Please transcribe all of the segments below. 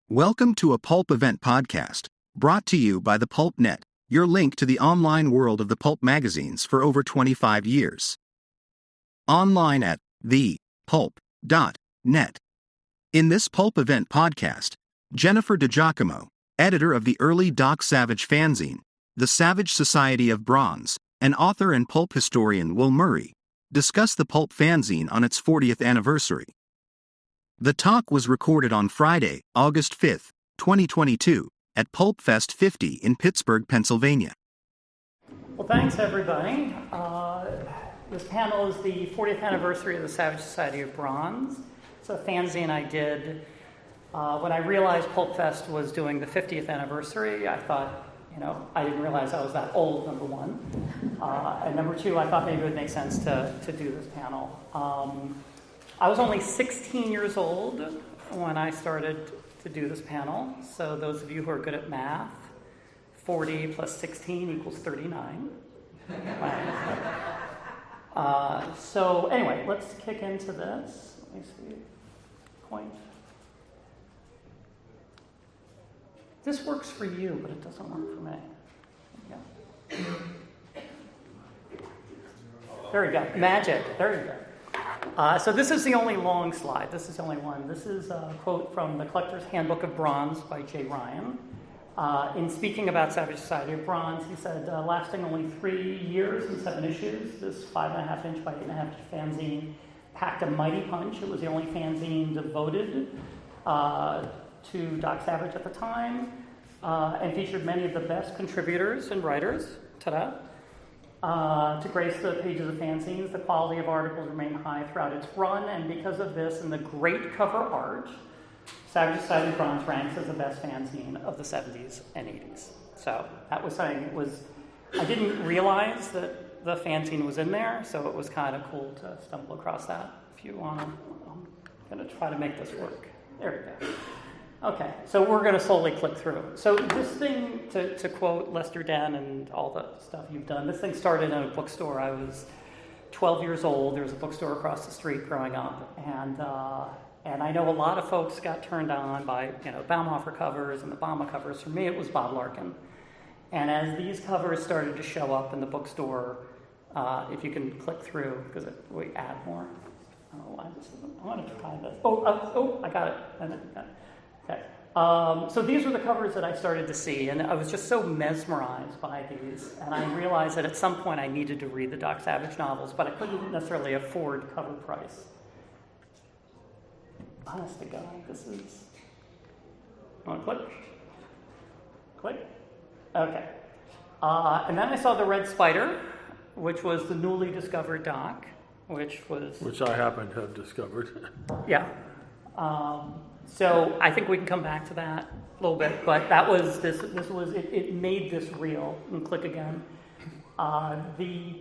Welcome to a Pulp Event podcast, brought to you by the Pulp Net, your link to the online world of the pulp magazines for over 25 years. Online at thepulp.net. In this Pulp Event podcast, Jennifer DiGiacomo, editor of the early Doc Savage fanzine, The Savage Society of Bronze, and author and pulp historian Will Murray, discuss the pulp fanzine on its 40th anniversary. The talk was recorded on Friday, August 5, 2022, at PulpFest 50 in Pittsburgh, Pennsylvania. Well, thanks, everybody. This panel is the 40th anniversary of the Savage Society of Bronze. It's a fanzine I did when I realized PulpFest was doing the 50th anniversary. I thought, I didn't realize I was that old, number one. And number two, I thought maybe it would make sense to do this panel. I was only 16 years old when I started to do this panel. So those of you who are good at math, 40 plus 16 equals 39. So anyway, let's kick into this. Let me see. Point. This works for you, but it doesn't work for me. There we go. Magic. There you go. So this is the only long slide. This is the only one. This is a quote from the Collector's Handbook of Bronze by J. Ryan. In speaking about Savage Society of Bronze, he said, lasting only 3 years and 7 issues, this 5.5 inch by 8.5 inch fanzine packed a mighty punch. It was the only fanzine devoted to Doc Savage at the time, and featured many of the best contributors and writers to grace the pages of fanzines. The quality of articles remained high throughout its run, and because of this and the great cover art, Savage Society of Bronze ranks as the best fanzine of the 70s and 80s. So that was saying I didn't realize that the fanzine was in there, so it was kind of cool to stumble across that. If you want to, I'm going to try to make this work. There we go. Okay, so we're going to slowly click through. So this thing, to quote Lester Den and all the stuff you've done, this thing started in a bookstore. I was 12 years old. There was a bookstore across the street growing up, and I know a lot of folks got turned on by Baumhofer covers and the Bama covers. For me, it was Bob Larkin. And as these covers started to show up in the bookstore, if you can click through, because we add more. I don't know why this isn't. I want to try this. I got it. Okay. So these were the covers that I started to see, and I was just so mesmerized by these. And I realized that at some point I needed to read the Doc Savage novels, but I couldn't necessarily afford cover price. Honest to God, this is... Want to click? Click? Okay. And then I saw The Red Spider, which was the newly discovered Doc, which I happen to have discovered. Yeah. So I think we can come back to that a little bit, but that was it made this real. And click again. The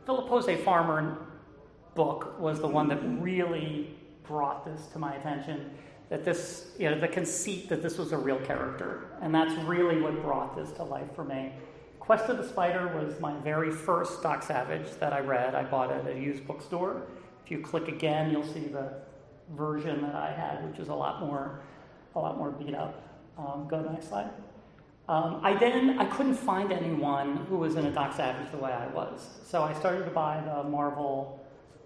Philip Jose Farmer book was the one that really brought this to my attention, that this, the conceit that this was a real character, and that's really what brought this to life for me. Quest of the Spider was my very first Doc Savage that I read. I bought it at a used bookstore. If you click again, you'll see the version that I had, which is a lot more beat up. Go to the next slide. I couldn't find anyone who was in a Doc Savage the way I was, so I started to buy the Marvel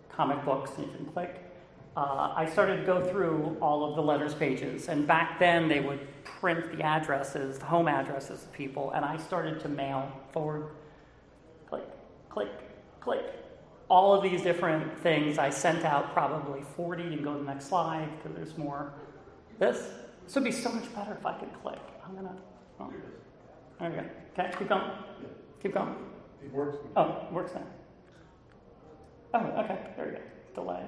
comic books. You can click. I started to go through all of the letters pages, and back then they would print the addresses, the home addresses of people, and I started to mail forward, click, click, click. All of these different things. I sent out probably 40. You can go to the next slide because there's more. This would be so much better if I could click. There we go. Okay, keep going. Keep going. It works. Oh, it works now. Oh, okay. There we go. Delay.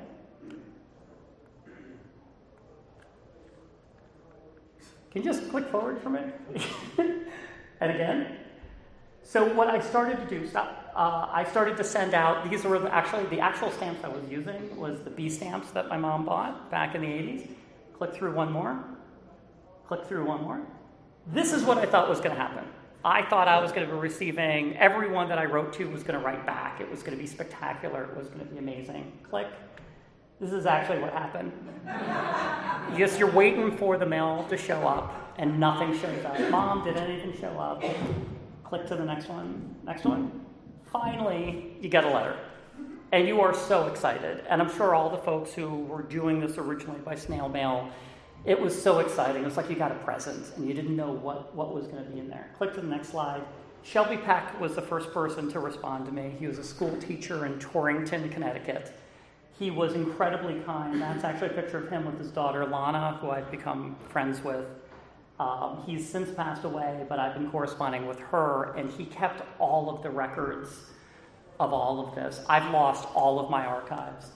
Can you just click forward for me? And again. So what I started to do, I started to send out, these were the actual stamps I was using was the B stamps that my mom bought back in the 80s. Click through one more. Click through one more. This is what I thought was going to happen. I thought I was going to be receiving, everyone that I wrote to was going to write back. It was going to be spectacular. It was going to be amazing. Click. This is actually what happened. Yes, you're waiting for the mail to show up, and nothing shows up. Mom, did anything show up? Click to the next one. Next one. Finally, you get a letter. And you are so excited. And I'm sure all the folks who were doing this originally by snail mail, it was so exciting. It was like you got a present, and you didn't know what was going to be in there. Click to the next slide. Shelby Peck was the first person to respond to me. He was a school teacher in Torrington, Connecticut. He was incredibly kind. That's actually a picture of him with his daughter, Lana, who I've become friends with. He's since passed away, but I've been corresponding with her, and he kept all of the records of all of this. I've lost all of my archives.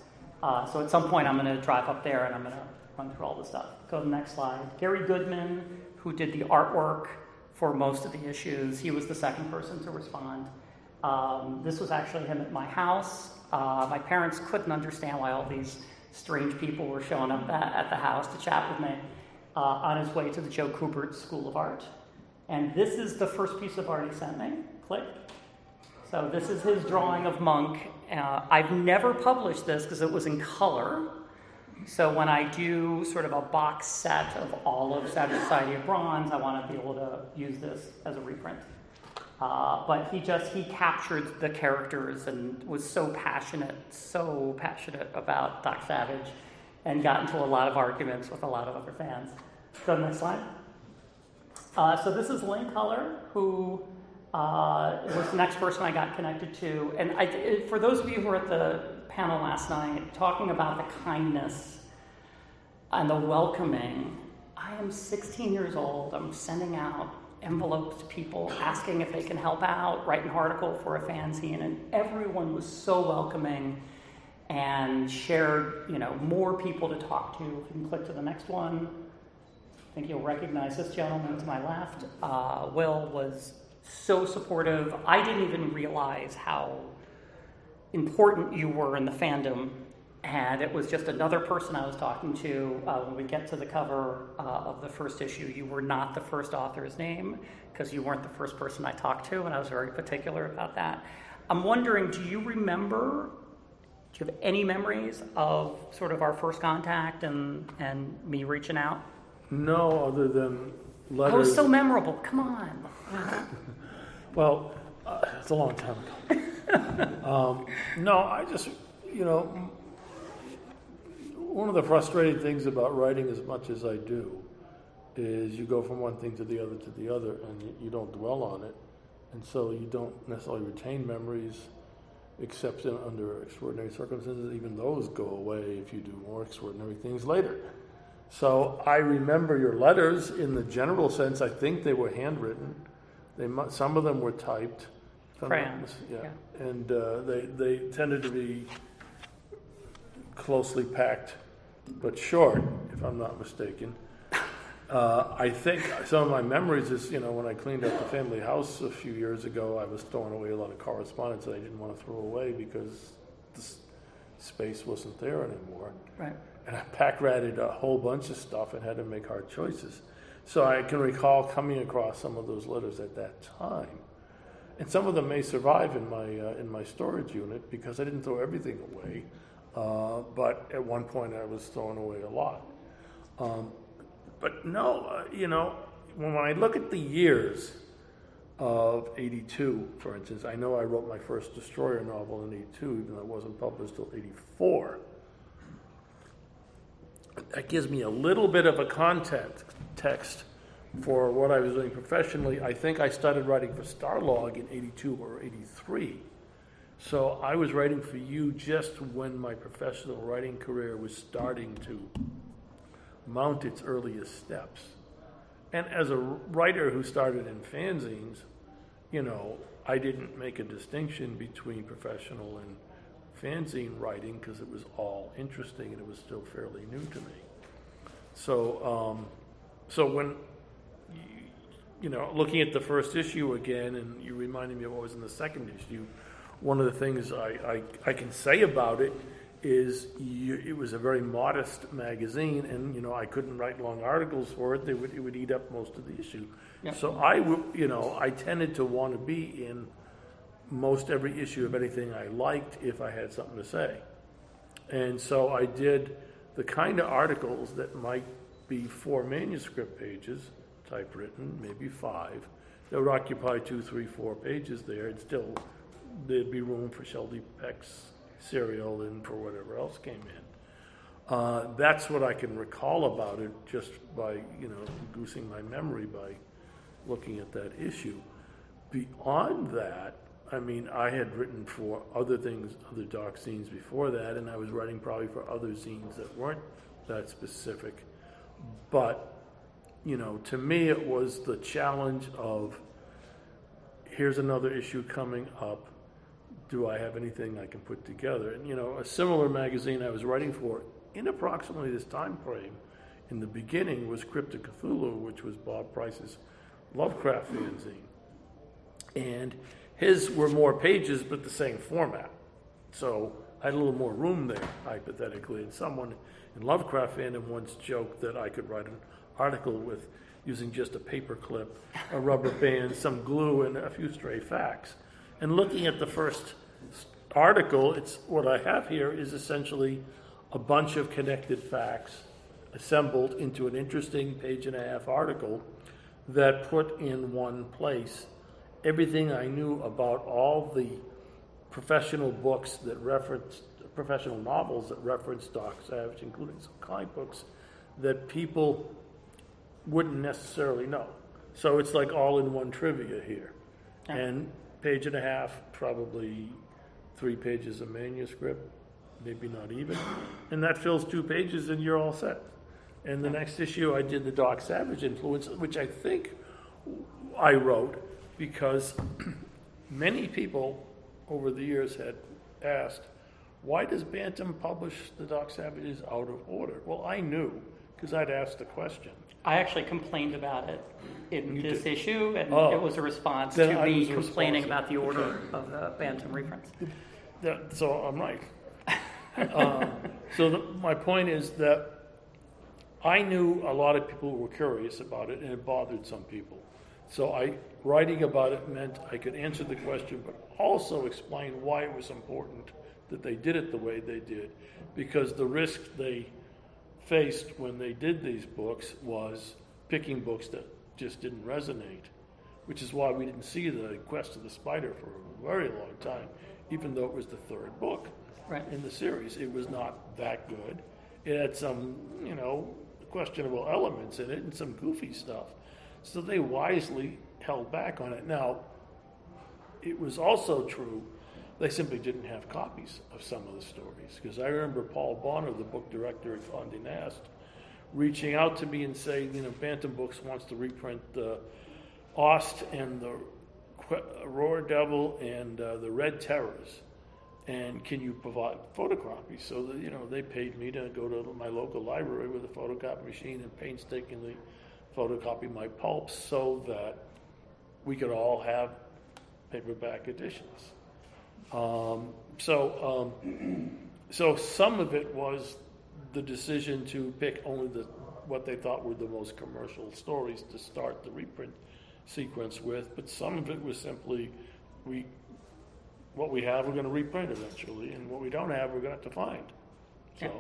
So at some point I'm going to drive up there and I'm going to run through all this stuff. Go to the next slide. Gary Goodman, who did the artwork for most of the issues, he was the second person to respond. This was actually him at my house. My parents couldn't understand why all these strange people were showing up at the house to chat with me on his way to the Joe Kubert School of Art. And this is the first piece of art he sent me. Click. So this is his drawing of Monk. I've never published this because it was in color. So when I do sort of a box set of all of Savage Society of Bronze, I want to be able to use this as a reprint. But he captured the characters and was so passionate about Doc Savage, and got into a lot of arguments with a lot of other fans. Go to the next slide. So this is Lynn Culler, who was the next person I got connected to. And for those of you who were at the panel last night, talking about the kindness and the welcoming, I am 16 years old. I'm sending out envelopes to people asking if they can help out, write an article for a fanzine, and everyone was so welcoming and shared, more people to talk to. If you can click to the next one, I think you'll recognize this gentleman to my left. Will was so supportive. I didn't even realize how important you were in the fandom, and it was just another person I was talking to. When we get to the cover of the first issue, you were not the first author's name, because you weren't the first person I talked to, and I was very particular about that. I'm wondering, do you have any memories of sort of our first contact and me reaching out? No, other than letters. Oh, it was so memorable. Come on. Well, it's a long time ago. No, I just, one of the frustrating things about writing as much as I do is you go from one thing to the other, and you don't dwell on it. And so you don't necessarily retain memories, except under extraordinary circumstances. Even those go away if you do more extraordinary things later. So I remember your letters in the general sense. I think they were handwritten. Some of them were typed. Crayons. Yeah. And they tended to be closely packed, but short, if I'm not mistaken. I think some of my memories is, when I cleaned up the family house a few years ago, I was throwing away a lot of correspondence that I didn't want to throw away because the space wasn't there anymore. Right. And I pack-ratted a whole bunch of stuff and had to make hard choices. So I can recall coming across some of those letters at that time. And some of them may survive in my storage unit because I didn't throw everything away. But at one point I was throwing away a lot. But no, when I look at the years of 82, for instance, I know I wrote my first Destroyer novel in 82, even though it wasn't published till 84. That gives me a little bit of a context for what I was doing professionally. I think I started writing for Starlog in 82 or 83. So I was writing for you just when my professional writing career was starting to mount its earliest steps. And as a writer who started in fanzines, I didn't make a distinction between professional and fanzine writing because it was all interesting and it was still fairly new to me. So when, looking at the first issue again, and you reminded me of what was in the second issue, one of the things I can say about it is it was a very modest magazine, and I couldn't write long articles for it. It would eat up most of the issue. Yep. So I tended to want to be in most every issue of anything I liked if I had something to say. And so I did the kind of articles that might be 4 manuscript pages, typewritten, maybe 5, that would occupy 2, 3, 4 pages there, and still there'd be room for Shelby Peck's serial and for whatever else came in. That's what I can recall about it, just by, goosing my memory by looking at that issue. Beyond that, I mean, I had written for other things, other doc scenes before that, and I was writing probably for other scenes that weren't that specific. But, to me, it was the challenge of, here's another issue coming up. Do I have anything I can put together? And, a similar magazine I was writing for in approximately this time frame in the beginning was Crypt of Cthulhu, which was Bob Price's Lovecraft fanzine. And his were more pages, but the same format. So I had a little more room there, hypothetically. And someone in Lovecraft fandom once joked that I could write an article with using just a paper clip, a rubber band, some glue, and a few stray facts. And looking at the first article, it's what I have here is essentially a bunch of connected facts assembled into an interesting 1.5-page article that put in one place everything I knew about all the professional books that referenced, professional novels that referenced Doc Savage, including some comic books that people wouldn't necessarily know. So it's like all-in-one trivia here. Yeah. And 1.5 pages, probably 3 pages of manuscript, maybe not even. And that fills 2 pages and you're all set. And the next issue I did the Doc Savage influence, which I think I wrote because many people over the years had asked, why does Bantam publish the Doc Savages out of order? Well, I knew, because I'd asked the question. I actually complained about it in You this did? issue, and Oh. it was a response Then to I me was complaining responsible. about the order of the Bantam reprints. So I'm right. My point is that I knew a lot of people were curious about it, and it bothered some people. So writing about it meant I could answer the question, but also explain why it was important that they did it the way they did, because the risk they faced when they did these books was picking books that just didn't resonate, which is why we didn't see the Quest of the Spider for a very long time, even though it was the 3rd book in the series. It was not that good. It had some, questionable elements in it and some goofy stuff. So they wisely held back on it. Now, it was also true they simply didn't have copies of some of the stories, because I remember Paul Bonner, the book director at Condé Nast, reaching out to me and saying, Bantam Books wants to reprint the Ost and the Roar Devil and the Red Terrors, and can you provide photocopies? So that, they paid me to go to my local library with a photocopy machine and painstakingly photocopy my pulps so that we could all have paperback editions. So some of it was the decision to pick only what they thought were the most commercial stories to start the reprint sequence with, but some of it was simply what we have we're going to reprint eventually, and what we don't have we're going to have to find. So. Yeah.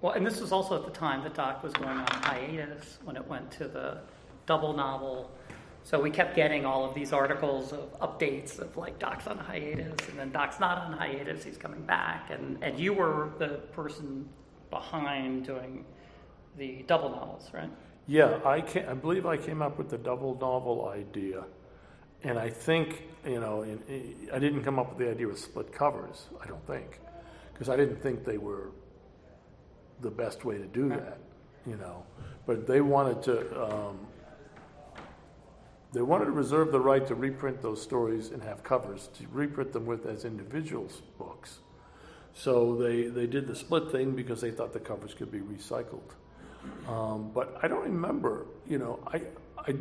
Well, and this was also at the time that Doc was going on hiatus when it went to the double novel. So we kept getting all of these articles of updates of like Doc's on hiatus, and then Doc's not on hiatus, he's coming back. And you were the person behind doing the double novels, right? Yeah, I believe I came up with the double novel idea. And I think, I didn't come up with the idea with split covers, I don't think, because I didn't think they were the best way to do that, But they wanted to reserve the right to reprint those stories and have covers, to reprint them with as individuals books. So they did the split thing because they thought the covers could be recycled. But I don't remember,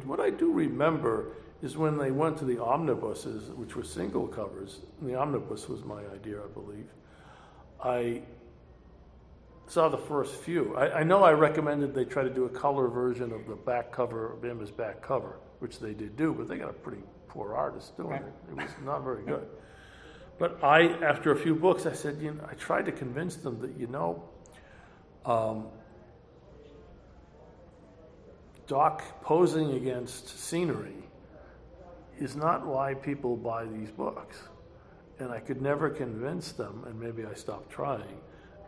what I do remember is when they went to the omnibuses, which were single covers, and the omnibus was my idea, I believe. I saw the first few. I know I recommended they try to do a color version of the back cover of Emma's back cover, which they did do, but they got a pretty poor artist doing it. It was not very good. But after a few books, I said, I tried to convince them that, Doc posing against scenery is not why people buy these books. And I could never convince them, and maybe I stopped trying,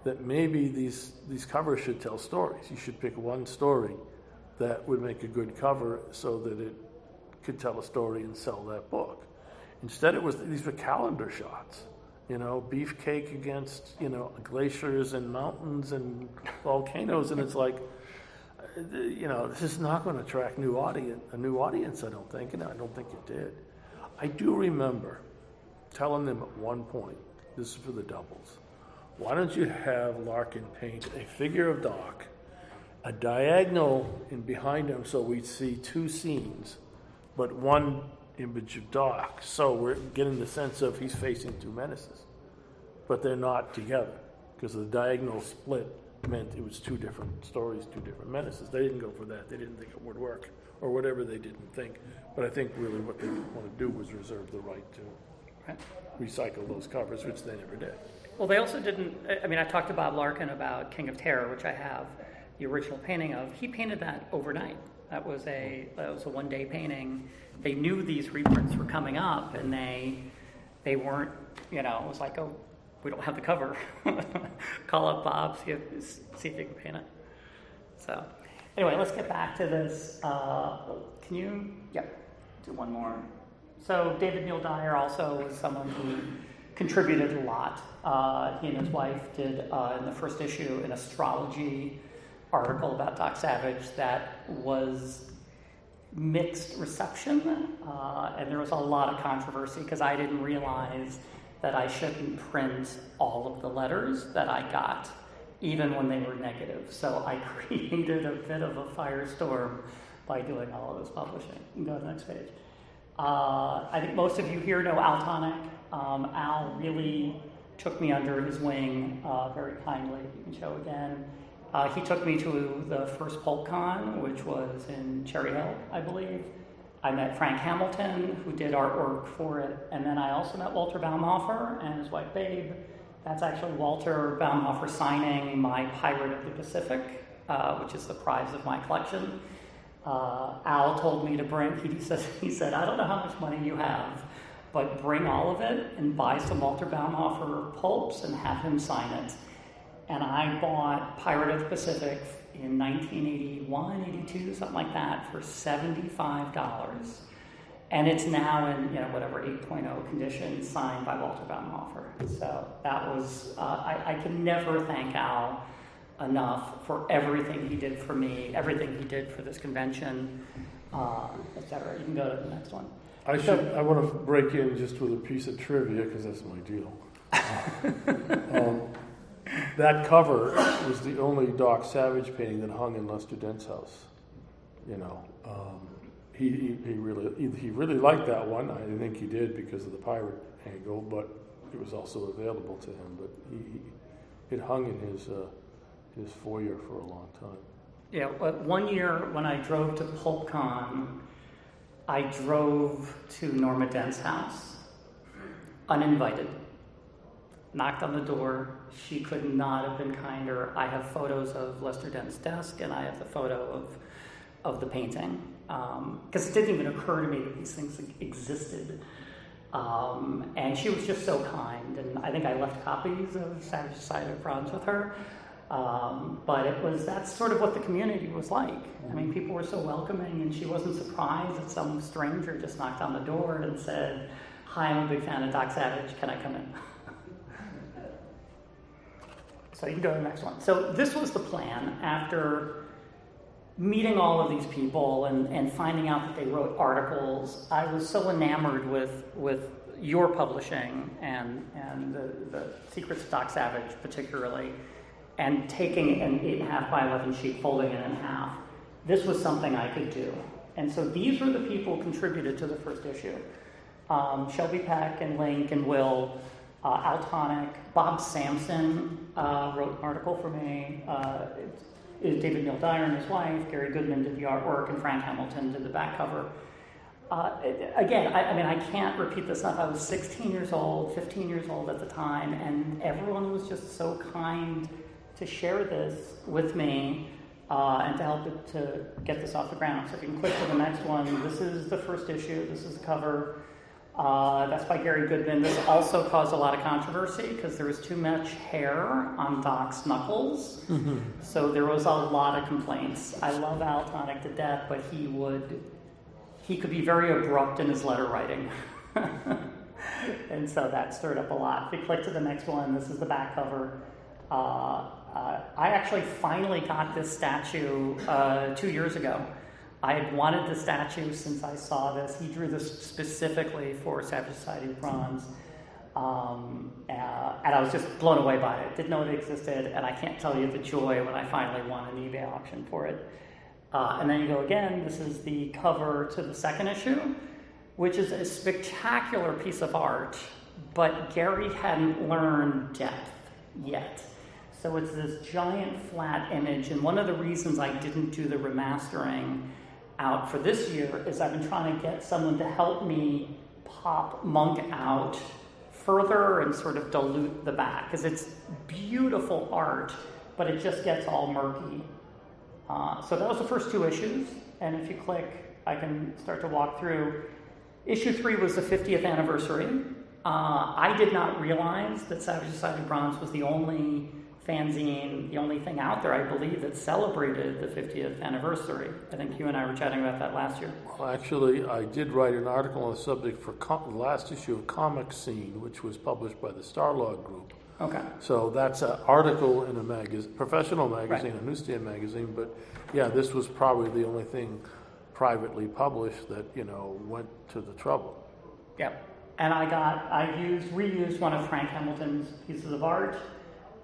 that maybe these covers should tell stories. You should pick one story that would make a good cover so that it could tell a story and sell that book. Instead, these were calendar shots, beefcake against, glaciers and mountains and volcanoes, and it's like, this is not going to attract a new audience, I don't think, and I don't think it did. I do remember telling them at one point, this is for the doubles, why don't you have Larkin paint a figure of Doc, a diagonal in behind him so we'd see two scenes, but one image of Doc, so we're getting the sense of he's facing two menaces, but they're not together, because the diagonal split meant it was two different stories, two different menaces. They didn't go for that. They didn't think it would work, or whatever they didn't think. But I think really what they want to do was reserve the right to recycle those covers, which they never did. Well, they also didn't, I talked to Bob Larkin about King of Terror, which I have the original painting of. He painted that overnight. That was a one-day painting. They knew these reprints were coming up, and they weren't, it was like, oh, we don't have the cover. Call up Bob, see if you can paint it. So, anyway, let's get back to this. Can you? Yeah, do one more. So, David Neil Dyer also was someone who contributed a lot. He and his wife did, in the first issue, an astrology article about Doc Savage that was mixed reception, and there was a lot of controversy because I didn't realize that I shouldn't print all of the letters that I got, even when they were negative. So I created a bit of a firestorm by doing all of this publishing. You can go to the next page. I think most of you here know Al Tonic. Al really took me under his wing very kindly. You can show again. He took me to the first PulpCon, which was in Cherry Hill, I believe. I met Frank Hamilton, who did artwork for it, and then I also met Walter Baumhofer and his wife Babe. That's actually Walter Baumhofer signing my Pirate of the Pacific, which is the prize of my collection. Al told me to bring, he said, I don't know how much money you have, but bring all of it and buy some Walter Baumhofer pulps and have him sign it. And I bought Pirate of the Pacific in 1981, 82, something like that, for $75. And it's now in, 8.0 condition, signed by Walter Baumhofer. So that was, I can never thank Al enough for everything he did for me, everything he did for this convention, et cetera. You can go to the next one. I want to break in just with a piece of trivia, because that's my deal. That cover was the only Doc Savage painting that hung in Lester Dent's house. He really liked that one. I think he did because of the pirate angle, but it was also available to him. But it hung in his foyer for a long time. Yeah, one year when I drove to PulpCon, I drove to Norma Dent's house, uninvited. Knocked on the door. She could not have been kinder. I have photos of Lester Dent's desk, and I have the photo of the painting. Because it didn't even occur to me that these things existed. And she was just so kind. And I think I left copies of Savage Society of Bronze with her. But that's sort of what the community was like. I mean, people were so welcoming, and she wasn't surprised that some stranger just knocked on the door and said, "Hi, I'm a big fan of Doc Savage. Can I come in?" So you can go to the next one. So this was the plan after meeting all of these people and finding out that they wrote articles. I was so enamored with your publishing and the Secrets of Doc Savage particularly, and taking an 8.5 by 11 sheet, folding it in half. This was something I could do. And so these were the people who contributed to the first issue. Shelby Peck and Link and Will, Al Tonic, Bob Sampson wrote an article for me. It was David Neil Dyer and his wife. Gary Goodman did the artwork, and Frank Hamilton did the back cover. Again, I mean, I can't repeat this enough. I was 16 years old, 15 years old at the time, and everyone was just so kind to share this with me and to help it to get this off the ground. So if you can click to the next one, this is the first issue. This is the cover. That's by Gary Goodman. This also caused a lot of controversy because there was too much hair on Doc's knuckles. Mm-hmm. So there was a lot of complaints. I love Al Tonic to death, but he could be very abrupt in his letter writing. And so that stirred up a lot. If we click to the next one, this is the back cover. I actually finally got this statue 2 years ago. I had wanted the statue since I saw this. He drew this specifically for Savage Society of Bronze. And I was just blown away by it. Didn't know it existed, and I can't tell you the joy when I finally won an eBay auction for it. And then you go again, this is the cover to the second issue, which is a spectacular piece of art, but Gary hadn't learned depth yet. So it's this giant flat image, and one of the reasons I didn't do the remastering out for this year is I've been trying to get someone to help me pop Monk out further and sort of dilute the back, because it's beautiful art, but it just gets all murky. So that was the first 2 issues, and if you click, I can start to walk through. Issue 3 was the 50th anniversary. I did not realize that Savage Society of Bronze was the only fanzine, the only thing out there, I believe, that celebrated the 50th anniversary. I think you and I were chatting about that last year. Well, actually, I did write an article on the subject for the last issue of Comic Scene, which was published by the Starlog Group. Okay. So that's an article in a professional magazine, right. A newsstand magazine. But yeah, this was probably the only thing privately published that, went to the trouble. Yep. And I reused one of Frank Hamilton's pieces of art,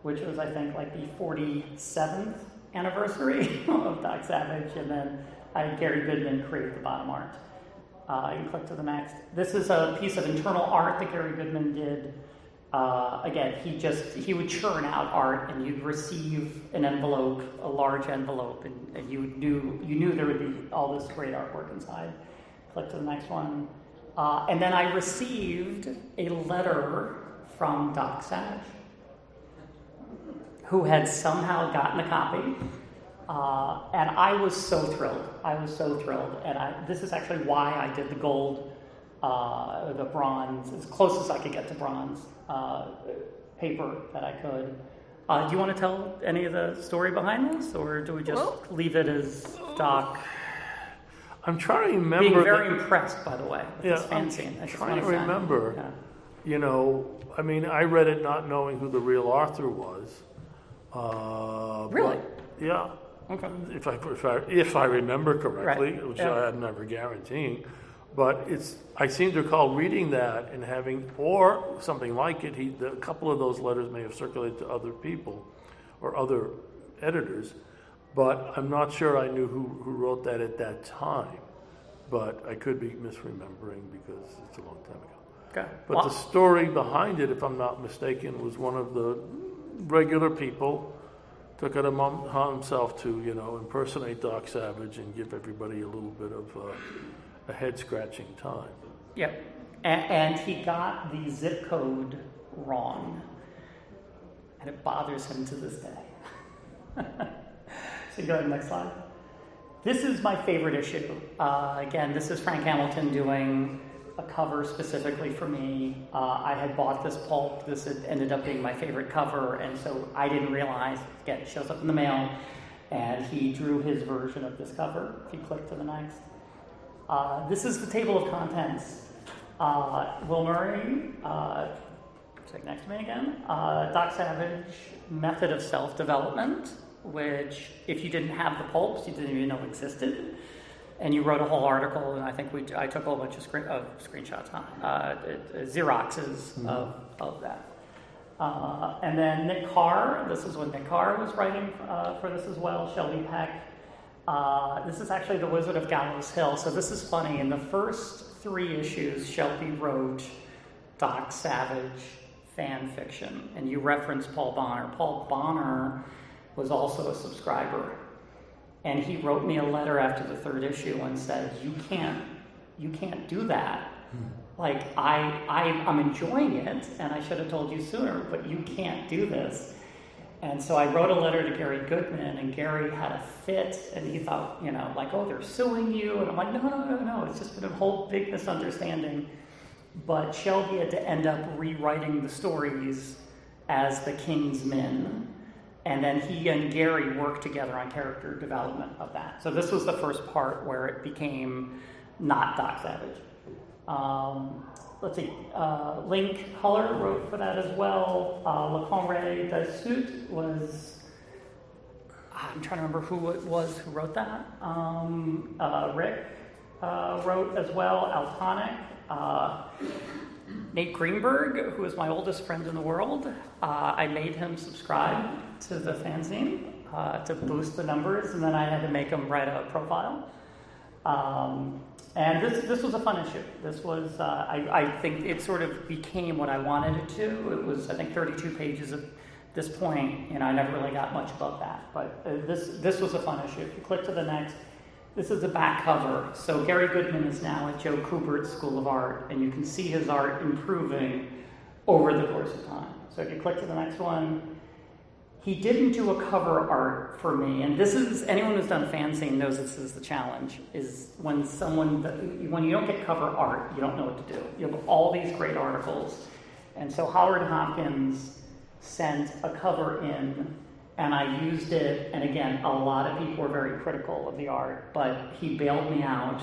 which was, I think, like the 47th anniversary of Doc Savage, and then I had Gary Goodman create the bottom art. You can click to the next. This is a piece of internal art that Gary Goodman did. Again, he would churn out art, and you'd receive an envelope, a large envelope, and you knew there would be all this great artwork inside. Click to the next one. And then I received a letter from Doc Savage, who had somehow gotten a copy, and I was so thrilled. And this is actually why I did the gold, the bronze, as close as I could get to bronze paper that I could. Do you want to tell any of the story behind this, or do we just leave it as Doc? I'm trying to remember. Being very impressed, by the way, with this fanzine. I'm trying to remember. Yeah. I read it not knowing who the real author was. Really? Yeah. Okay. If I remember correctly, right. which I'm never guaranteeing, but I seem to recall reading that and having, or something like it. A couple of those letters may have circulated to other people or other editors, but I'm not sure I knew who wrote that at that time. But I could be misremembering because it's a long time ago. Okay. But the story behind it, if I'm not mistaken, was one of the regular people took it upon himself to, impersonate Doc Savage and give everybody a little bit of a head-scratching time. Yep. And he got the zip code wrong, and it bothers him to this day. So go ahead, next slide. This is my favorite issue. Again, this is Frank Hamilton doing a cover specifically for me. I had bought this pulp. This had ended up being my favorite cover, and so I didn't realize. Again, it shows up in the mail, and he drew his version of this cover. If you click to the next. This is the table of contents. Will Murray, take next to me again. Doc Savage, Method of Self-Development, which if you didn't have the pulps, you didn't even know existed. And you wrote a whole article, and I think I took a whole bunch of screenshots, Xeroxes of that. And then Nick Carr, this is when Nick Carr was writing for this as well, Shelby Peck. This is actually The Wizard of Gallows Hill. So this is funny. In the first 3 issues, Shelby wrote Doc Savage fan fiction, and you referenced Paul Bonner. Paul Bonner was also a subscriber, and he wrote me a letter after the 3rd issue and said, you can't you can't do that. Like, I'm enjoying it, and I should have told you sooner, but you can't do this. And so I wrote a letter to Gary Goodman, and Gary had a fit, and he thought, like, oh, they're suing you. And I'm like, no, it's just been a whole big misunderstanding. But Shelby had to end up rewriting the stories as the King's Men. And then he and Gary worked together on character development of that. So this was the first part where it became not Doc Savage. Let's see, Link Huller wrote for that as well. Le Conrad Dasut was, I'm trying to remember who it was who wrote that. Rick wrote as well, Altonic. Nate Greenberg, who is my oldest friend in the world, I made him subscribe to the fanzine to boost the numbers, and then I had to make him write a profile. And this was a fun issue. This was, I think it sort of became what I wanted it to. It was, I think, 32 pages at this point. I never really got much above that. But this was a fun issue. If you click to the next, this is the back cover. So Gary Goodman is now at Joe Kubert's School of Art, and you can see his art improving over the course of time. So if you click to the next one, he didn't do a cover art for me, and this is, anyone who's done fanzine knows this is the challenge, is when you don't get cover art, you don't know what to do. You have all these great articles, and so Howard Hopkins sent a cover in, and I used it, and again, a lot of people were very critical of the art, but he bailed me out,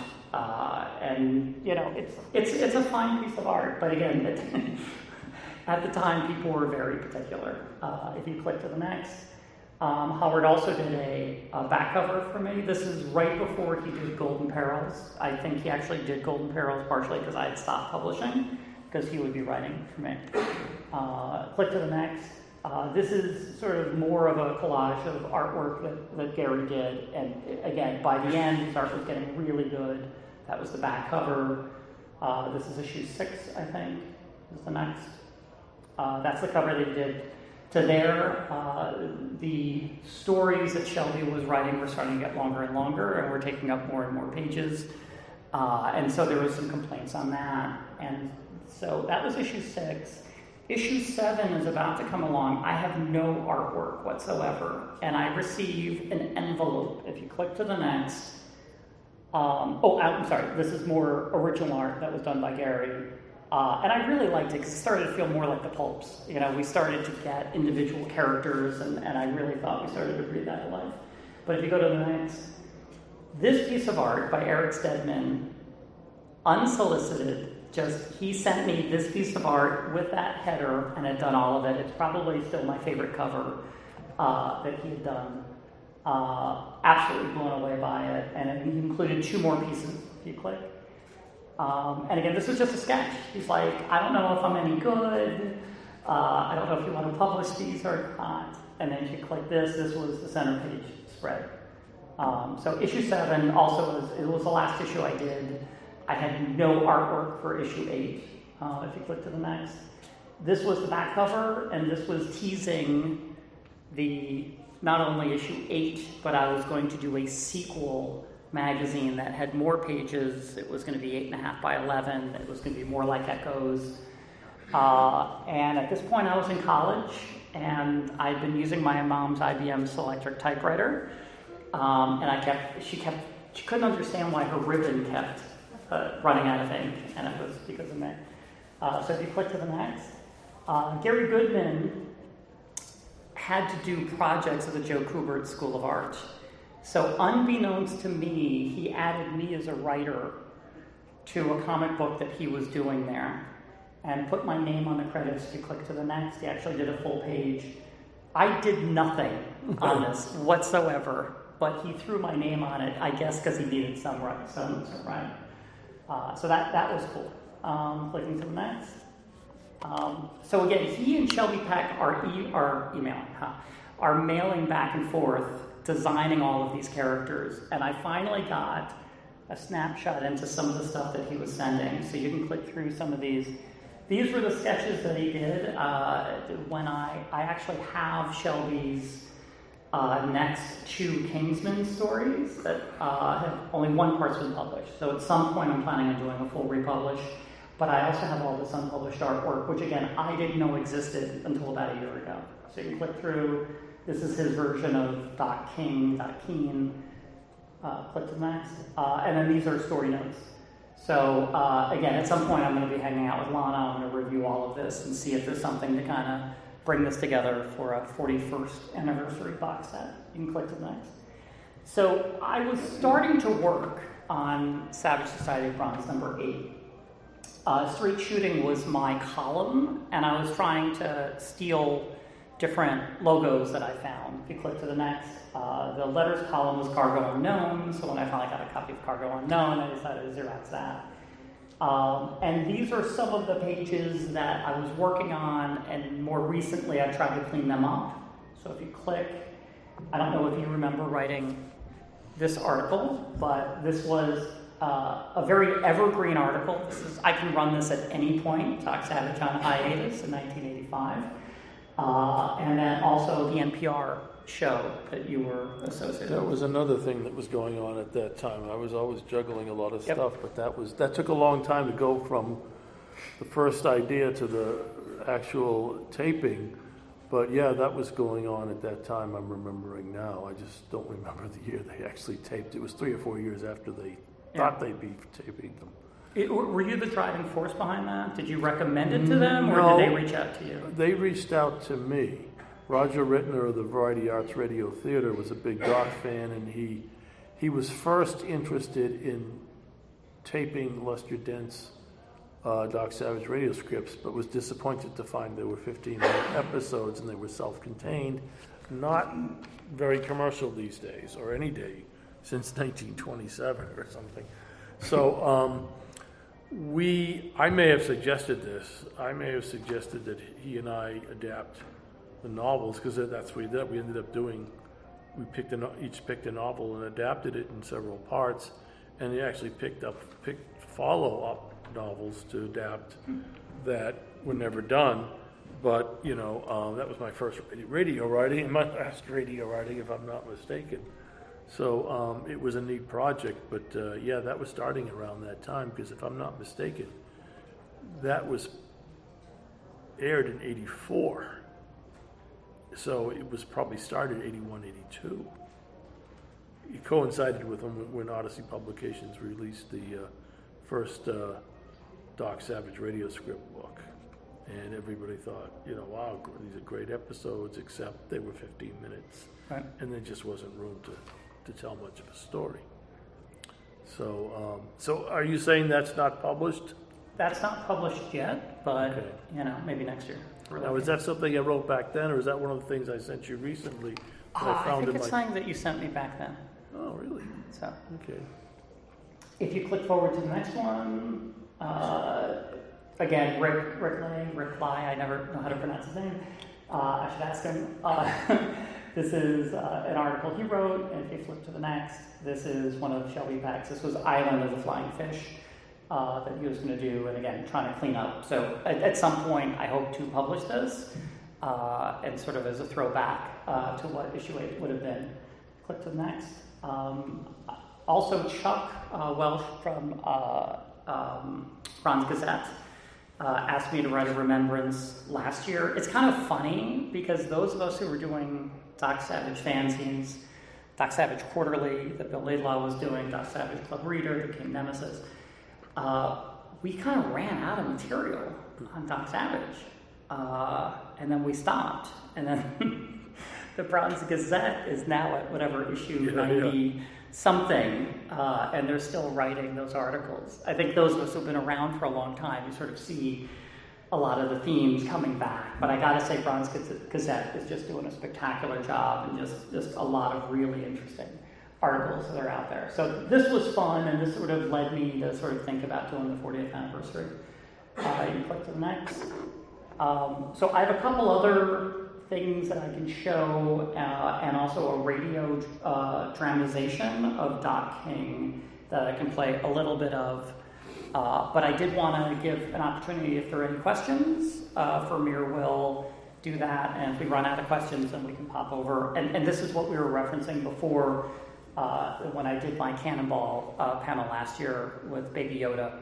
and it's a fine piece of art, but again, at the time, people were very particular. If you click to the next, Howard also did a back cover for me. This is right before he did Golden Perils. I think he actually did Golden Perils partially because I had stopped publishing, because he would be writing for me. Click to the next. This is sort of more of a collage of artwork that Gary did. And again, by the end, his art was getting really good. That was the back cover. This is issue 6, I think, is the next. That's the cover they did to there. The stories that Shelby was writing were starting to get longer and longer, and were taking up more and more pages. And so there was some complaints on that. And so that was issue 6. Issue 7 is about to come along. I have no artwork whatsoever, and I receive an envelope. If you click to the next, I'm sorry, this is more original art that was done by Gary. And I really liked it because it started to feel more like the pulps. We started to get individual characters, and I really thought we started to breathe that to life. But if you go to the next, this piece of art by Eric Stedman, unsolicited, he sent me this piece of art with that header and had done all of it. It's probably still my favorite cover that he had done. Absolutely blown away by it. And it included 2 more pieces, if you click. And again, this was just a sketch. He's like, I don't know if I'm any good. I don't know if you want to publish these or not. And then if you click this was the center page spread. So issue 7 also was the last issue I did. I had no artwork for issue 8. If you click to the next. This was the back cover, and this was teasing not only issue 8, but I was going to do a sequel magazine that had more pages. It was going to be 8.5 by 11. It was going to be more like Echoes. And at this point, I was in college, and I'd been using my mom's IBM Selectric typewriter. And she couldn't understand why her ribbon kept running out of ink, and it was because of me. So if you click to the next, Gary Goodman had to do projects at the Joe Kubert School of Art. So unbeknownst to me, he added me as a writer to a comic book that he was doing there and put my name on the credits. If you click to the next, he actually did a full page. I did nothing on this whatsoever, but he threw my name on it, I guess because he needed some right. So that was cool. Clicking to the next. So again, he and Shelby Peck are mailing back and forth, designing all of these characters, and I finally got a snapshot into some of the stuff that he was sending. So you can click through some of these. These were the sketches that he did when I actually have Shelby's next to Kingsman stories that have only one part's been published. So at some point I'm planning on doing a full republish, but I also have all this unpublished artwork, which again, I didn't know existed until about a year ago. So you can click through, this is his version of Doc King, Doc Keen, click to the next, and then these are story notes. So again, at some point I'm going to be hanging out with Lana, I'm going to review all of this and see if there's something to kind of bring this together for a 41st anniversary box set. You can click to the next. So I was starting to work on Savage Society of Bronze number 8. Straight shooting was my column, and I was trying to steal different logos that I found. If you click to the next, the letters column was Cargo Unknown, so when I finally got a copy of Cargo Unknown, I decided to Xerox that. And these are some of the pages that I was working on, and more recently I tried to clean them up. So if you click, I don't know if you remember writing this article, but this was a very evergreen article. I can run this at any point. Doc Savage on hiatus in 1985. And then also the NPR show that you were associated with. That was another thing that was going on at that time. I was always juggling a lot of stuff, but that took a long time to go from the first idea to the actual taping. But yeah, that was going on at that time. I'm remembering now. I just don't remember the year they actually taped. It was 3 or 4 years after they thought they'd be taping them. Were you the driving force behind that? Did you recommend it to them, or No, did they reach out to you? They reached out to me. Roger Rittner of the Variety Arts Radio Theater was a big Doc fan, and he was first interested in taping Lester Dent's Doc Savage radio scripts, but was disappointed to find there were 15-minute episodes and they were self-contained, not very commercial these days, or any day since 1927 or something. So I may have suggested this. I may have suggested that he and I adapt the novels, because that's what we did. We ended up doing, each picked a novel and adapted it in several parts, and they actually picked follow-up novels to adapt that were never done. But, that was my first radio writing, and my last radio writing, if I'm not mistaken. So it was a neat project, but that was starting around that time, because if I'm not mistaken, that was aired in 84. So it was probably started 81, 82. It coincided with when Odyssey Publications released the first Doc Savage radio script book. And everybody thought, wow, these are great episodes, except they were 15 minutes. Right. And there just wasn't room to tell much of a story. So are you saying that's not published? That's not published yet, but, Okay. Maybe next year. Now, is that something I wrote back then, or is that one of the things I sent you recently that I found I think in it's my... something that you sent me back then. Oh, really? So Okay. if you click forward to the next one, again, Rick Lai, I never know how to pronounce his name. I should ask him. This is an article he wrote, and if you flip to the next, this is one of Shelby Pack's. This was Island of the Flying Fish that he was going to do, and again, trying to clean up. So at some point, I hope to publish this, and sort of as a throwback to what issue 8 would have been. Click to the next. Also, Chuck Welsh from Bronze Gazette asked me to write a remembrance last year. It's kind of funny, because those of us who were doing Doc Savage fanzines, Doc Savage Quarterly that Bill Laidlaw was doing, Doc Savage Club Reader, the King Nemesis, we kind of ran out of material on Doc Savage. And then we stopped. And then the Bronze Gazette is now at whatever issue 90 something, and they're still writing those articles. I think those of us who've been around for a long time, you sort of see a lot of the themes coming back. But I gotta say, Bronze Gazette is just doing a spectacular job, and just a lot of really interesting articles that are out there. So this was fun, and this sort of led me to sort of think about doing the 40th anniversary. You click to the next. So I have a couple other things that I can show, and also a radio dramatization of Doc King that I can play a little bit of. But I did want to give an opportunity, if there are any questions, for me or Will do that, and if we run out of questions, then we can pop over. And this is what we were referencing before when I did my Cannonball panel last year with Baby Yoda.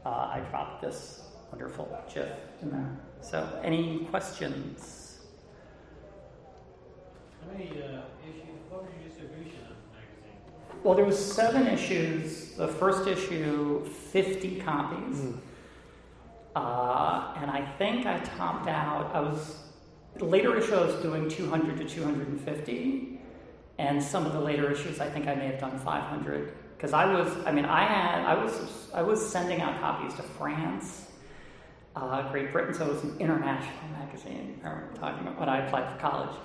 I dropped this wonderful GIF in there. So, any questions? How many issues? What was your distribution of the magazine? Well, there was 7 issues. The first issue, 50 copies. And I think I topped out. The later issue I was doing 200 to 250, and some of the later issues I think I may have done 500. Because I was sending out copies to France, Great Britain, so it was an international magazine. I remember talking about when I applied for college.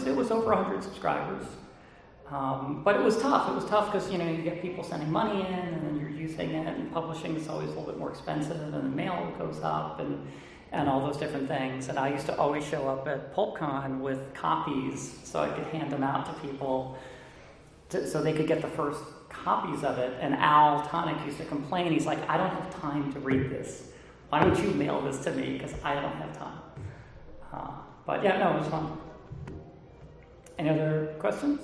It was over 100 subscribers. But it was tough. It was tough because, you get people sending money in, and then you're using it, and publishing is always a little bit more expensive, and the mail goes up, and all those different things. And I used to always show up at PulpCon with copies so I could hand them out to people so they could get the first copies of it. And Al Tonic used to complain. He's like, I don't have time to read this. Why don't you mail this to me? Because I don't have time. But yeah, no, it was fun. Any other questions?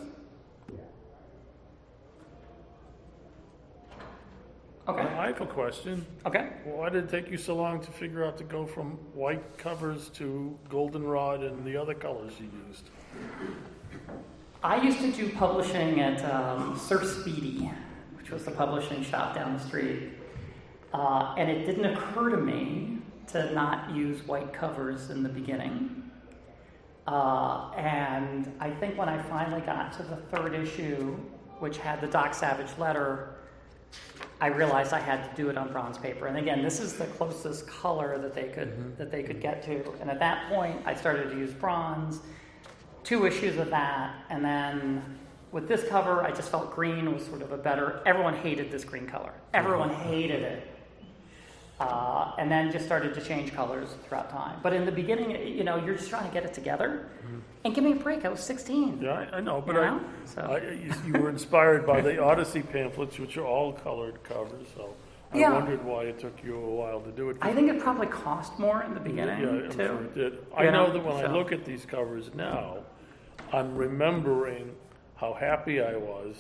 Okay. I have a question. Okay. Why did it take you so long to figure out to go from white covers to goldenrod and the other colors you used? I used to do publishing at Sir Speedy, which was the publishing shop down the street. And it didn't occur to me to not use white covers in the beginning. And I think when I finally got to the 3rd issue, which had the Doc Savage letter, I realized I had to do it on bronze paper. And again, this is the closest color that they could get to. And at that point, I started to use bronze. 2 issues of that, and then with this cover, I just felt green was sort of a better. Everyone hated this green color. Everyone hated it. And then just started to change colors throughout time. But in the beginning, you're just trying to get it together. And give me a break. I was 16. Yeah, I know, but you you were inspired by the Odyssey pamphlets, which are all colored covers. So I wondered why it took you a while to do it. I think it probably cost more in the beginning, I'm too. sure it did. I know that when I look at these covers now, I'm remembering how happy I was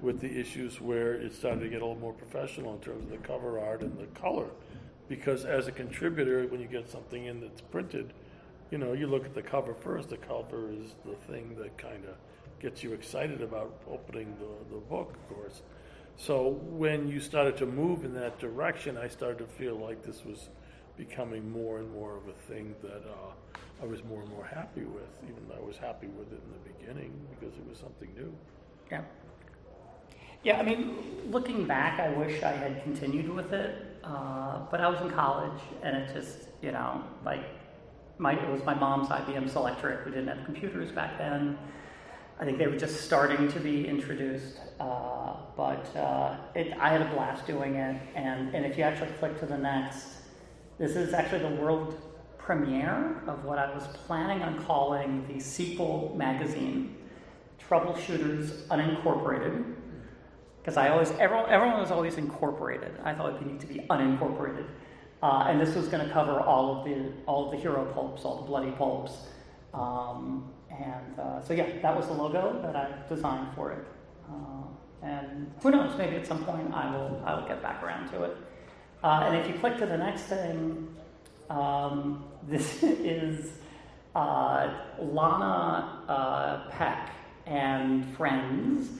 with the issues where it started to get a little more professional in terms of the cover art and the color. Because as a contributor, when you get something in that's printed, you look at the cover first. The cover is the thing that kind of gets you excited about opening the book, of course. So when you started to move in that direction, I started to feel like this was becoming more and more of a thing that I was more and more happy with, even though I was happy with it in the beginning because it was something new. Yeah. Yeah, I mean, looking back, I wish I had continued with it, but I was in college, and it just, it was my mom's IBM Selectric. We didn't have computers back then. I think they were just starting to be introduced, but I had a blast doing it, and if you actually click to the next, this is actually the world premiere of what I was planning on calling the sequel magazine, Troubleshooters Unincorporated. Because everyone was always incorporated. I thought it needed to be unincorporated, and this was going to cover all of the hero pulps, all the bloody pulps, so that was the logo that I designed for it. And who knows? Maybe at some point I will get back around to it. And if you click to the next thing, this is Lana Peck and friends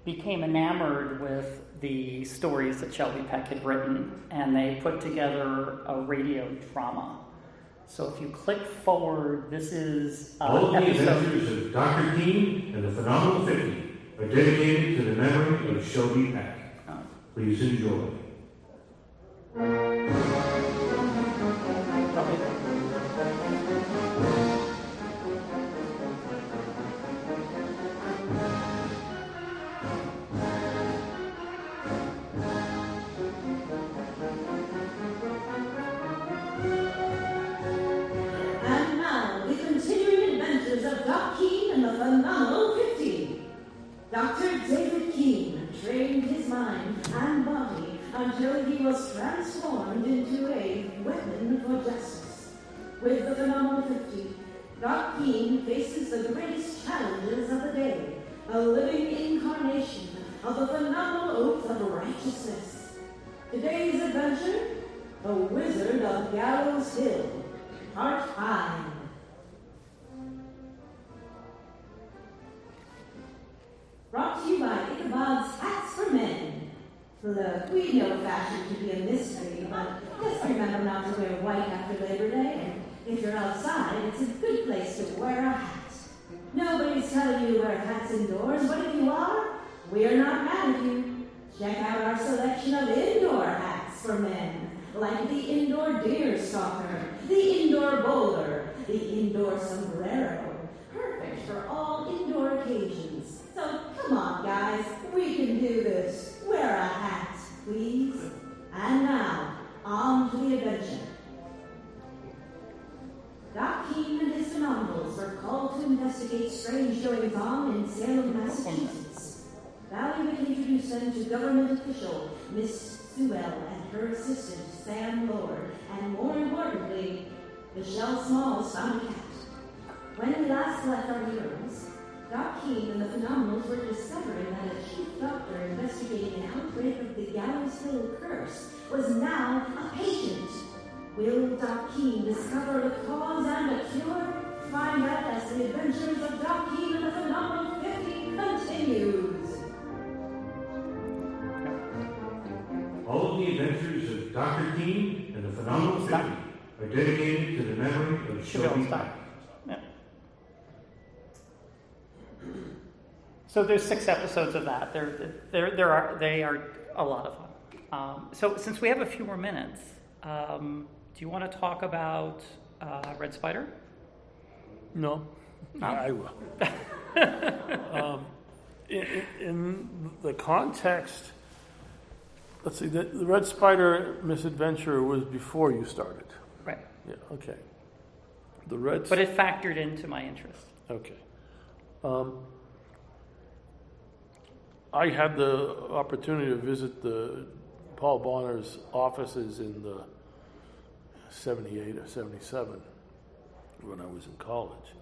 became enamored with the stories that Shelby Peck had written, and they put together a radio drama. So if you click forward, this is all the adventures of Dr. Keene and the Phenomenal 50 are dedicated to the memory of Shelby Peck. Please enjoy. Dr. David Keene trained his mind and body until he was transformed into a weapon for justice. With the phenomenal 50, Doc Keene faces the greatest challenges of the day, a living incarnation of the phenomenal oath of righteousness. Today's adventure, The Wizard of Gallows Hill, Part 5. Brought to you by Ichabod's Hats for Men. Look, we know fashion to be a mystery, but just remember not to wear white after Labor Day, and if you're outside, it's a good place to wear a hat. Nobody's telling you to wear hats indoors, but if you are, we're not mad at you. Check out our selection of indoor hats for men, like the indoor deer stalker, the indoor bowler, the indoor sombrero. Perfect for all indoor occasions. So come on, guys, we can do this. Wear a hat, please. And now, on to the adventure. Doc Keene and his phenomenals were called to investigate strange goings-on in Salem, Massachusetts. Valley would introduce them to government official Miss Sewell and her assistant Sam Lord, and more importantly, Michelle Smalls found a cat. When we last left our heroes, Doc Keene and the phenomenals were discovering that a chief doctor investigating an outbreak of the Gallows Hill curse was now a patient. Will Doc Keene discover the cause and a cure? Find out as the adventures of Doc Keene and the Phenomenal 50 continues. All of the adventures of Dr. Keene and the Phenomenal 50 are dedicated to the memory of Shelby Pa. Yeah. So there's 6 episodes of that. They are a lot of fun. So since we have a few more minutes, do you want to talk about Red Spider? No, I will. In the context, let's see, the Red Spider misadventure was before you started. Right. Yeah, okay. But it factored into my interest. Okay. I had the opportunity to visit the Paul Bonner's offices in the 78 or 77 when I was in college.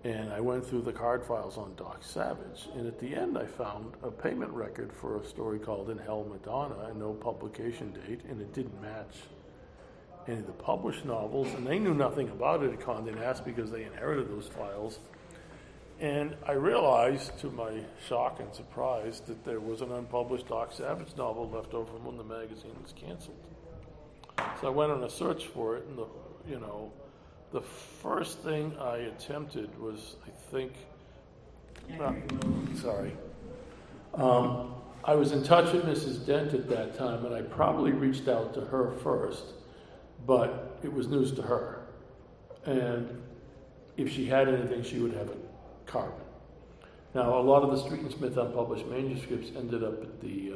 And I went through the card files on Doc Savage. And at the end, I found a payment record for a story called In Hell, Madonna, and no publication date, and it didn't match any of the published novels. And they knew nothing about it at Condé Nast because they inherited those files. And I realized, to my shock and surprise, that there was an unpublished Doc Savage novel left over from when the magazine was canceled. So I went on a search for it, and the first thing I attempted was, I was in touch with Mrs. Dent at that time, and I probably reached out to her first, but it was news to her. And if she had anything, she would have it carbon. Now, a lot of the Street and Smith unpublished manuscripts ended up at the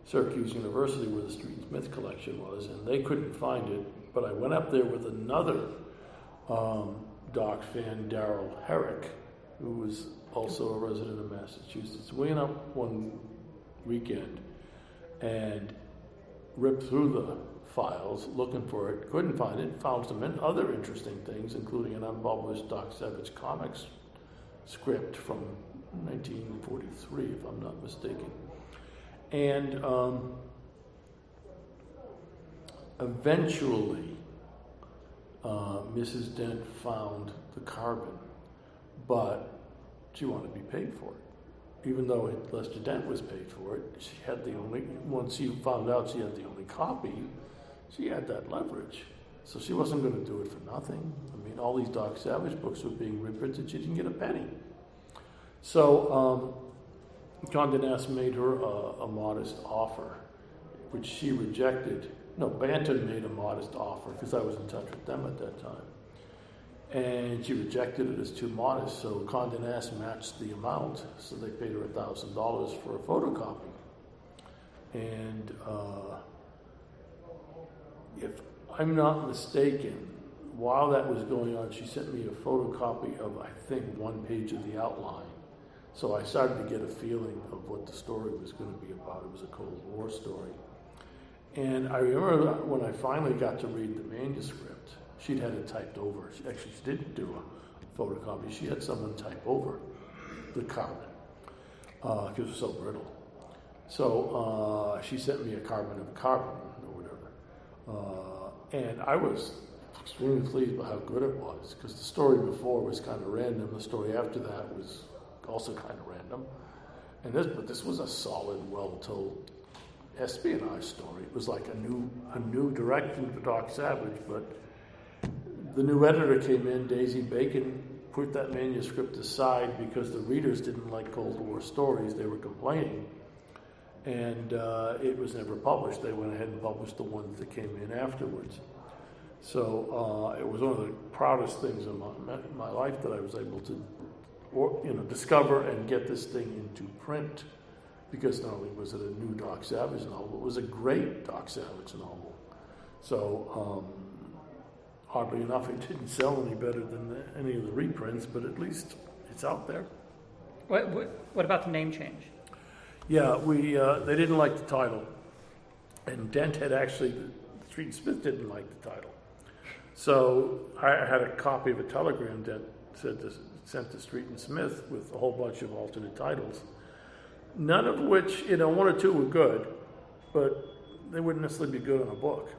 Syracuse University, where the Street and Smith collection was, and they couldn't find it. But I went up there with another Doc fan, Darrell Herrick, who was also a resident of Massachusetts. We went up one weekend and ripped through the files looking for it, couldn't find it, found some other interesting things, including an unpublished Doc Savage Comics script from 1943, if I'm not mistaken. And eventually, Mrs. Dent found the carbon, but she wanted to be paid for it. Even though Lester Dent was paid for it, she had once she found out she had the only copy, she had that leverage. So she wasn't going to do it for nothing. I mean, all these Doc Savage books were being reprinted, she didn't get a penny. So Condé Nast made her a modest offer, which she rejected. No, Bantam made a modest offer because I was in touch with them at that time. And she rejected it as too modest, so Condé Nast matched the amount, so they paid her $1,000 for a photocopy. And if I'm not mistaken, while that was going on, she sent me a photocopy of, I think, one page of the outline. So I started to get a feeling of what the story was going to be about. It was a Cold War story. And I remember when I finally got to read the manuscript, she'd had it typed over. She didn't do a photocopy. She had someone type over the carbon because it was so brittle. So she sent me a carbon of carbon or whatever. And I was extremely pleased with how good it was, because the story before was kind of random. The story after that was also kind of random. But this was a solid, well-told espionage story. It was like a new direction for Doc Savage, but the new editor came in, Daisy Bacon, put that manuscript aside because the readers didn't like Cold War stories. They were complaining. And it was never published. They went ahead and published the ones that came in afterwards. So it was one of the proudest things in my life that I was able to discover and get this thing into print, because not only was it a new Doc Savage novel, it was a great Doc Savage novel. So oddly enough, it didn't sell any better than any of the reprints, but at least it's out there. What about the name change? Yeah, they didn't like the title, and Dent had actually, Street and Smith didn't like the title. So I had a copy of a telegram that sent to Street and Smith with a whole bunch of alternate titles, none of which, one or two were good, but they wouldn't necessarily be good on a book.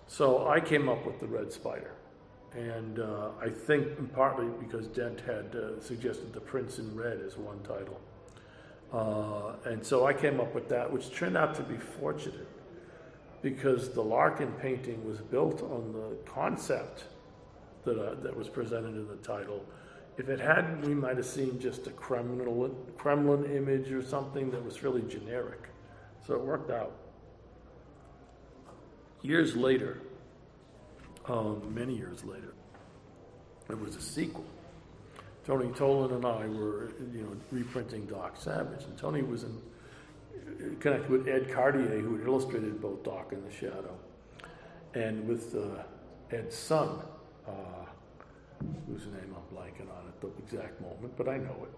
So I came up with the Red Spider, and I think partly because Dent had suggested The Prince in Red as one title. And so I came up with that, which turned out to be fortunate, because the Larkin painting was built on the concept that was presented in the title. If it hadn't, we might have seen just a Kremlin image or something that was really generic. So it worked out. Years later, many years later, there was a sequel. Tony Tolan and I were, reprinting Doc Savage, and Tony was connected with Ed Cartier, who had illustrated both Doc and the Shadow, and with Ed's son, whose name I'm blanking on at the exact moment, but I know it.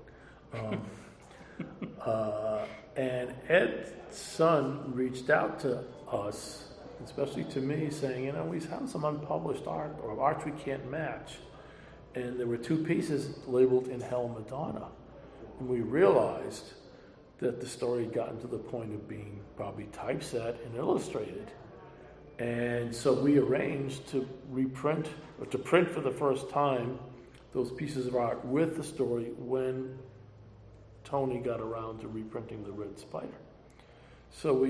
And Ed's son reached out to us, especially to me, saying, we found some unpublished art, or art we can't match. And there were two pieces labeled In Hell Madonna. And we realized that the story had gotten to the point of being probably typeset and illustrated. And so we arranged to print for the first time those pieces of art with the story when Tony got around to reprinting the Red Spider. So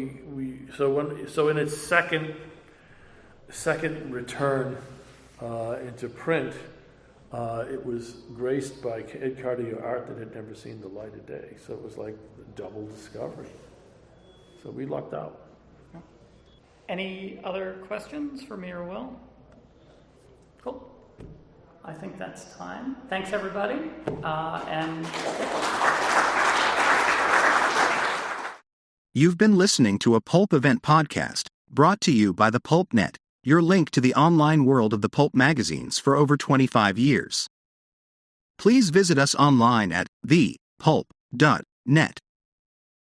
so in its second return into print, it was graced by Ed Cartier art that had never seen the light of day. So it was like a double discovery. So we lucked out. Any other questions for me or Will? Cool. I think that's time. Thanks, everybody. You've been listening to a Pulp Event podcast, brought to you by the Pulp Net, your link to the online world of the pulp magazines for over 25 years. Please visit us online at thepulp.net.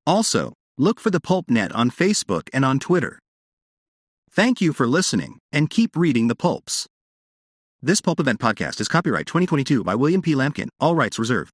Also, look for the Pulp Net on Facebook and on Twitter. Thank you for listening, and keep reading the pulps. This Pulp Event podcast is copyright 2022 by William P. Lampkin, all rights reserved.